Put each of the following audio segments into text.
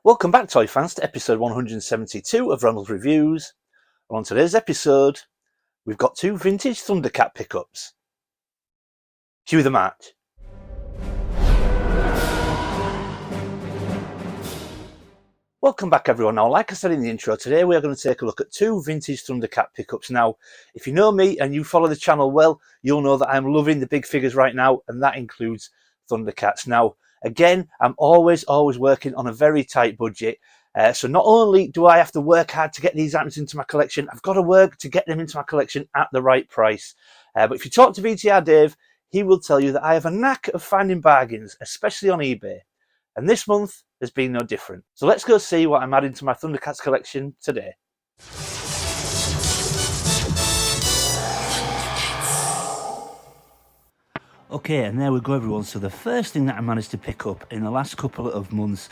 Welcome back, toy fans, to episode 172 of Ronald's Reviews. And on today's episode, we've got two vintage Thundercat pickups. Cue the match. Welcome back, everyone. Now, like I said in the intro, today we are going to take a look at two vintage Thundercat pickups. Now, if you know me and you follow the channel well, you'll know that I'm loving the big figures right now, and that includes Thundercats. Now, again, I'm always working on a very tight budget. So not only do I have to work hard to get these items into my collection, I've got to work to get them into my collection at the right price. But if you talk to VTR Dave, he will tell you that I have a knack of finding bargains, especially on eBay. And this month has been no different. So let's go see what I'm adding to my Thundercats collection today. Okay, and there we go, everyone. So the first thing that I managed to pick up in the last couple of months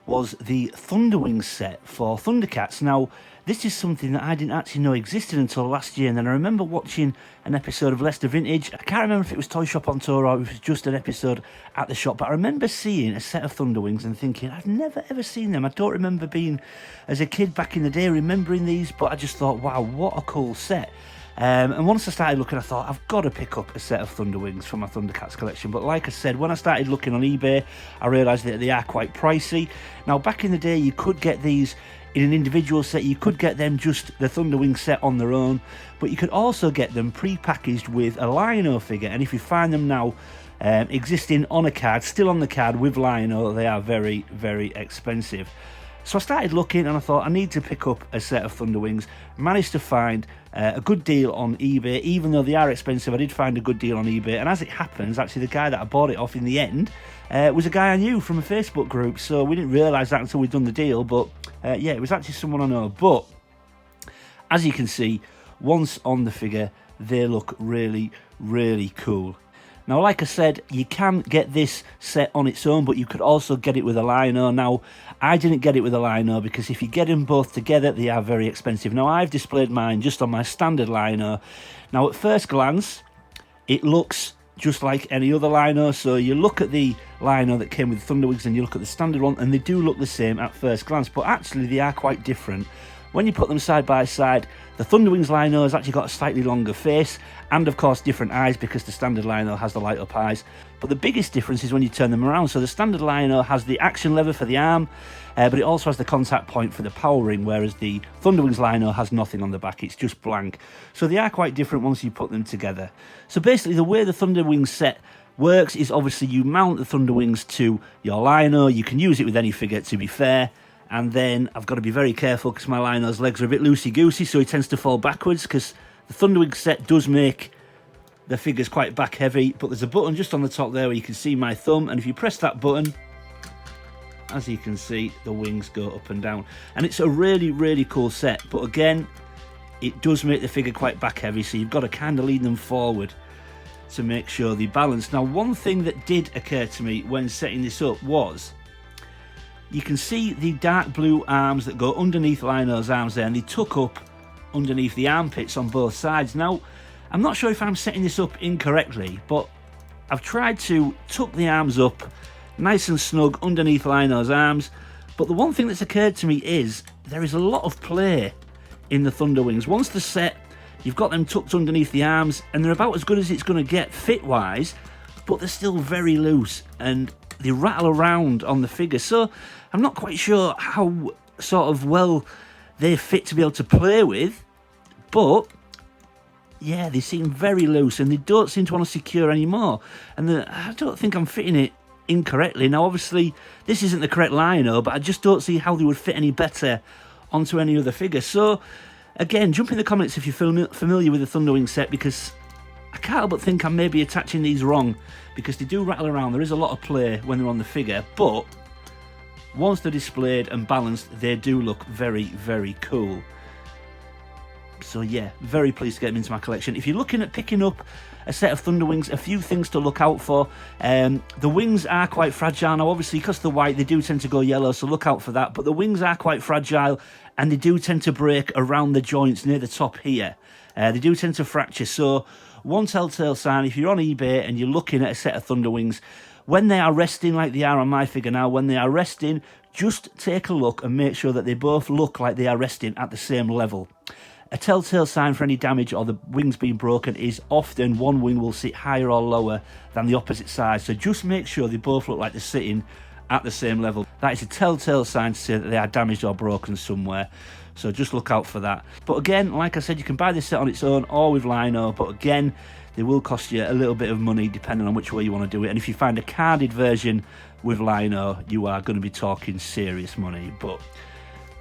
was the Thunderwings set for Thundercats. Now, this is something that I didn't actually know existed until last year, and then I remember watching an episode of Leicester Vintage. I can't remember if it was Toy Shop on Tour or if it was just an episode at the shop, but I remember seeing a set of Thunderwings and thinking, I've never ever seen them. I don't remember being, as a kid back in the day, remembering these, but I just thought, wow, what a cool set. And once I started looking, I thought, I've got to pick up a set of Thunderwings for my Thundercats collection. But like I said, when I started looking on eBay, I realised that they are quite pricey. Now, back in the day, you could get these in an individual set. You could get them just the Thunderwings set on their own. But you could also get them pre-packaged with a Lion-O figure. And if you find them now existing on a card, still on the card with Lion-O, they are very, very expensive. So I started looking and I thought I need to pick up a set of Thunderwings. Managed to find a good deal on eBay. Even though they are expensive, I did find a good deal on eBay. And as it happens, actually the guy that I bought it off in the end was a guy I knew from a Facebook group. So we didn't realise that until we'd done the deal. But yeah, it was actually someone I know. But as you can see, once on the figure, they look really, really cool. Now, like I said, you can get this set on its own, but you could also get it with a Lion-O. Now, I didn't get it with a Lion-O because if you get them both together, they are very expensive. Now, I've displayed mine just on my standard Lion-O. Now, at first glance, it looks just like any other Lion-O. So you look at the Lion-O that came with Thunderwings and you look at the standard one, and they do look the same at first glance, but actually they are quite different. When you put them side by side, the Thunderwings Lion-O has actually got a slightly longer face and, of course, different eyes because the standard Lion-O has the light-up eyes. But the biggest difference is when you turn them around. So the standard Lion-O has the action lever for the arm, but it also has the contact point for the power ring, whereas the Thunderwings Lion-O has nothing on the back. It's just blank. So they are quite different once you put them together. So basically, the way the Thunderwings set works is obviously you mount the Thunderwings to your Lion-O. You can use it with any figure, to be fair. And then I've got to be very careful because my Lion-O's legs are a bit loosey-goosey, so he tends to fall backwards because the Thunderwings set does make the figures quite back-heavy. But there's a button just on the top there where you can see my thumb, and if you press that button, as you can see, the wings go up and down. And it's a really, really cool set. But again, it does make the figure quite back-heavy, so you've got to kind of lean them forward to make sure they balance. Now, one thing that did occur to me when setting this up was, you can see the dark blue arms that go underneath Lion-O's arms there, and they tuck up underneath the armpits on both sides. Now, I'm not sure if I'm setting this up incorrectly, but I've tried to tuck the arms up nice and snug underneath Lion-O's arms. But the one thing that's occurred to me is there is a lot of play in the Thunderwings. Once they're set, you've got them tucked underneath the arms, and they're about as good as it's going to get fit-wise, but they're still very loose, and they rattle around on the figure. So I'm not quite sure how sort of well they fit to be able to play with, but yeah, they seem very loose and they don't seem to want to secure anymore. And I don't think I'm fitting it incorrectly. Now, obviously, this isn't the correct Lion-O, but I just don't see how they would fit any better onto any other figure. So again, jump in the comments if you're familiar with the Thunderwing set, because I can't help but think I'm maybe attaching these wrong, because they do rattle around. There is a lot of play when they're on the figure, but once they're displayed and balanced, they do look very, very cool. So yeah, very pleased to get them into my collection. If you're looking at picking up a set of Thunderwings, a few things to look out for. The wings are quite fragile. Now, obviously, because they're white, they do tend to go yellow, so look out for that. But the wings are quite fragile, and they do tend to break around the joints near the top here. They do tend to fracture, so one telltale sign, if you're on eBay and you're looking at a set of Thunderwings, when they are resting like they are on my figure now, when they are resting, just take a look and make sure that they both look like they are resting at the same level. A telltale sign for any damage or the wings being broken is often one wing will sit higher or lower than the opposite side. So just make sure they both look like they're sitting at the same level. That is a telltale sign to say that they are damaged or broken somewhere. So just look out for that. But again, like I said, you can buy this set on its own or with lino. But again, they will cost you a little bit of money depending on which way you want to do it. And if you find a carded version with lino, you are going to be talking serious money. But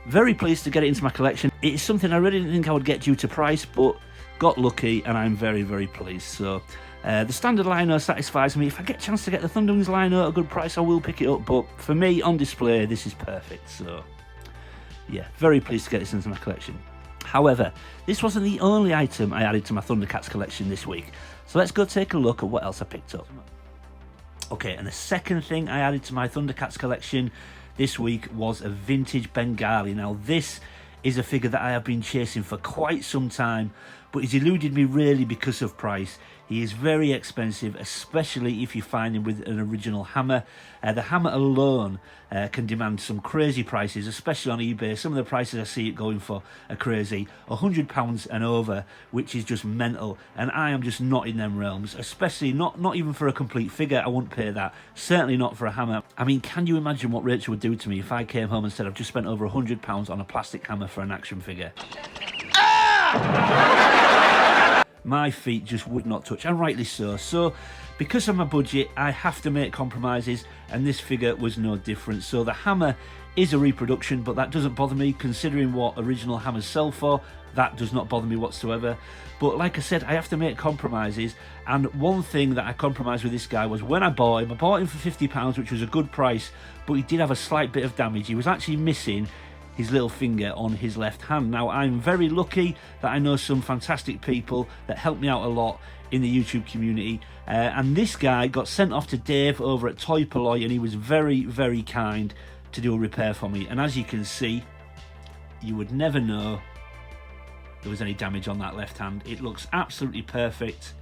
very pleased to get it into my collection. It is something I really didn't think I would get due to price, but got lucky and I'm very, very pleased. So the standard lino satisfies me. If I get a chance to get the Thunderwings lino at a good price, I will pick it up. But for me, on display, this is perfect. So yeah, very pleased to get this into my collection. However, this wasn't the only item I added to my Thundercats collection this week. So let's go take a look at what else I picked up. Okay, and the second thing I added to my Thundercats collection this week was a vintage Bengali. Now this is a figure that I have been chasing for quite some time, but he's eluded me really because of price. He is very expensive, especially if you find him with an original hammer. The hammer alone can demand some crazy prices, especially on eBay. Some of the prices I see it going for are crazy. £100 and over, which is just mental. And I am just not in them realms, especially not even for a complete figure. I wouldn't pay that. Certainly not for a hammer. I mean, can you imagine what Rachel would do to me if I came home and said I've just spent over £100 on a plastic hammer for an action figure? My feet just would not touch, and rightly so. So because of my budget, I have to make compromises, and this figure was no different. So the hammer is a reproduction, but that doesn't bother me considering what original hammers sell for. That does not bother me whatsoever. But like I said, I have to make compromises, and one thing that I compromised with this guy was when I bought him for £50, which was a good price, but he did have a slight bit of damage. He was actually missing his little finger on his left hand. Now, I'm very lucky that I know some fantastic people that help me out a lot in the YouTube community. And this guy got sent off to Dave over at Toy Polloi, and he was very, very kind to do a repair for me. And as you can see, you would never know there was any damage on that left hand. It looks absolutely perfect.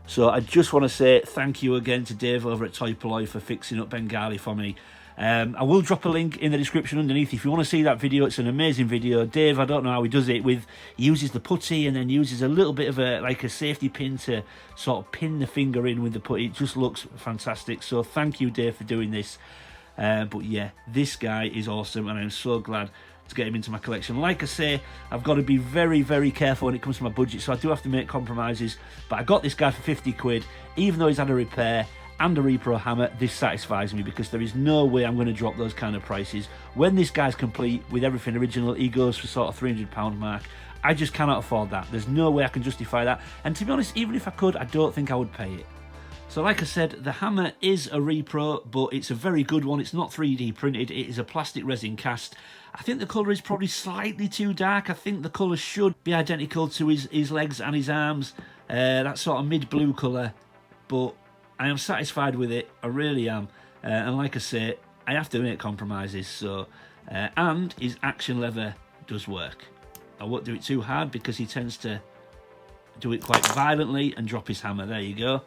So I just want to say thank you again to Dave over at Toy Polloi for fixing up Bengali for me. I will drop a link in the description underneath if you want to see that video. It's an amazing video. Dave, I don't know how he does it. He uses the putty and then uses a little bit of a safety pin to sort of pin the finger in with the putty. It just looks fantastic. So thank you, Dave, for doing this. But yeah, this guy is awesome, and I'm so glad to get him into my collection. Like I say, I've got to be very, very careful when it comes to my budget, so I do have to make compromises. But I got this guy for 50 quid, even though he's had a repair and a repro hammer. This satisfies me because there is no way I'm going to drop those kind of prices. When this guy's complete with everything original, he goes for sort of £300 mark. I just cannot afford that. There's no way I can justify that, and to be honest, even if I could, I don't think I would pay it. So like I said, the hammer is a repro, but it's a very good one. It's not 3D printed. It is a plastic resin cast. I think the colour is probably slightly too dark. I think the colour should be identical to his legs and his arms. That sort of mid-blue colour, but I am satisfied with it. I really am. And like I say, I have to make compromises. So, and his action lever does work. I won't do it too hard because he tends to do it quite violently and drop his hammer. There you go.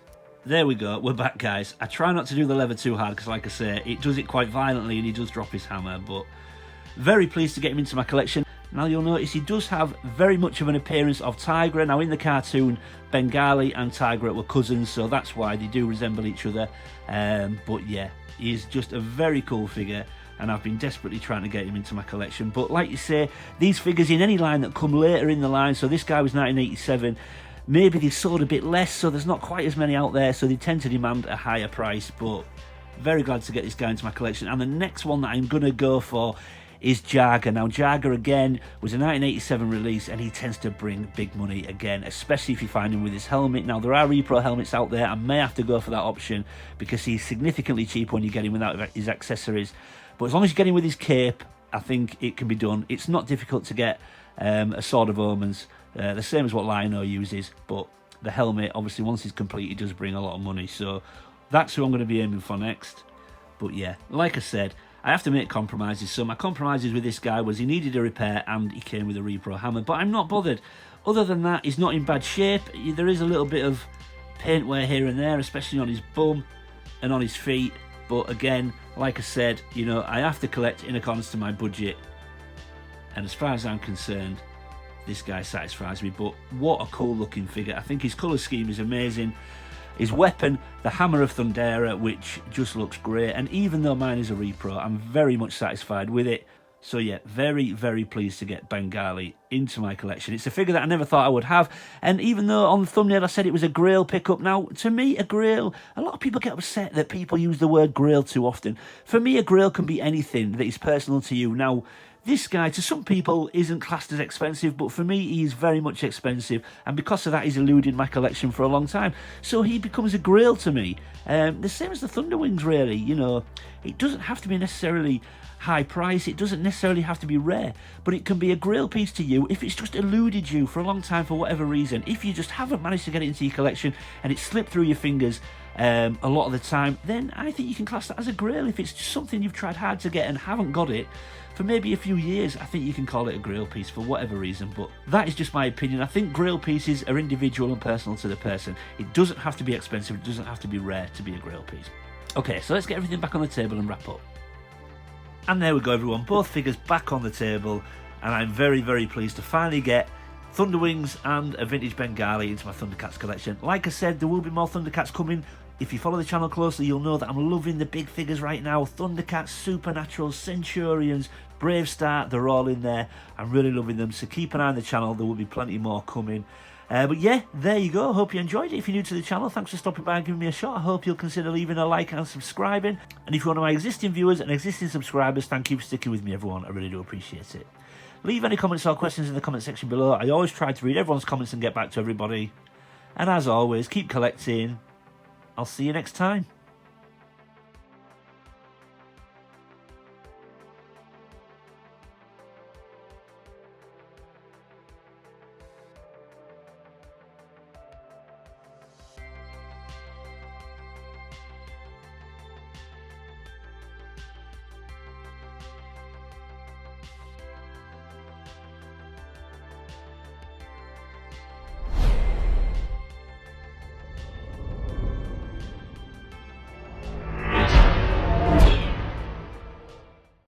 There we go. We're back, guys. I try not to do the lever too hard because, like I say, it does it quite violently and he does drop his hammer. But very pleased to get him into my collection. Now you'll notice he does have very much of an appearance of Tigra. Now in the cartoon, Bengali and Tigra were cousins, so that's why they do resemble each other. But yeah, he's just a very cool figure, and I've been desperately trying to get him into my collection. But like you say, these figures in any line that come later in the line, so this guy was 1987, maybe they sold a bit less, so there's not quite as many out there, so they tend to demand a higher price. But very glad to get this guy into my collection. And the next one that I'm going to go for is Jaga. Now Jaga again was a 1987 release, and he tends to bring big money again, especially if you find him with his helmet. Now there are repro helmets out there. I may have to go for that option because he's significantly cheaper when you get him without his accessories, but as long as you get him with his cape, I think it can be done. It's not difficult to get a Sword of Omens, the same as what Lino uses, but the helmet, obviously once he's complete, he does bring a lot of money, so that's who I'm going to be aiming for next. But yeah, like I said, I have to make compromises. So my compromises with this guy was he needed a repair and he came with a repro hammer, but I'm not bothered. Other than that, he's not in bad shape. There is a little bit of paint wear here and there, especially on his bum and on his feet, but again, Like I said, you know, I have to collect in accordance to my budget. And as far as I'm concerned, this guy satisfies me. But what a cool looking figure. I think his colour scheme is amazing. His weapon, the Hammer of Thundera, which just looks great. And even though mine is a repro, I'm very much satisfied with it. So yeah, very, very pleased to get Bengali into my collection. It's a figure that I never thought I would have. And even though on the thumbnail I said it was a Grail pickup, now, to me, a Grail, a lot of people get upset that people use the word Grail too often. For me, a Grail can be anything that is personal to you. Now, this guy, to some people, isn't classed as expensive, but for me, he is very much expensive, and because of that, he's eluded my collection for a long time. So he becomes a Grail to me. The same as the Thunderwings, really. You know, it doesn't have to be necessarily high price, it doesn't necessarily have to be rare, but it can be a Grail piece to you if it's just eluded you for a long time for whatever reason. If you just haven't managed to get it into your collection and it slipped through your fingers a lot of the time, then I think you can class that as a Grail. If it's just something you've tried hard to get and haven't got it for maybe a few years, I think you can call it a Grail piece for whatever reason. But that is just my opinion. I think Grail pieces are individual and personal to the person. It doesn't have to be expensive, it doesn't have to be rare to be a Grail piece. Okay, so let's get everything back on the table and wrap up. And there we go, everyone, both figures back on the table, and I'm very, very pleased to finally get Thunderwings and a vintage Bengali into my Thundercats collection. Like I said, there will be more Thundercats coming. If you follow the channel closely, you'll know that I'm loving the big figures right now. Thundercats, Supernaturals, Centurions, Brave Star, they're all in there. I'm really loving them, so keep an eye on the channel. There will be plenty more coming. But yeah, there you go. Hope you enjoyed it. If you're new to the channel, thanks for stopping by and giving me a shot. I hope you'll consider leaving a like and subscribing. And if you're one of my existing viewers and existing subscribers, thank you for sticking with me, everyone. I really do appreciate it. Leave any comments or questions in the comment section below. I always try to read everyone's comments and get back to everybody. And as always, keep collecting. I'll see you next time.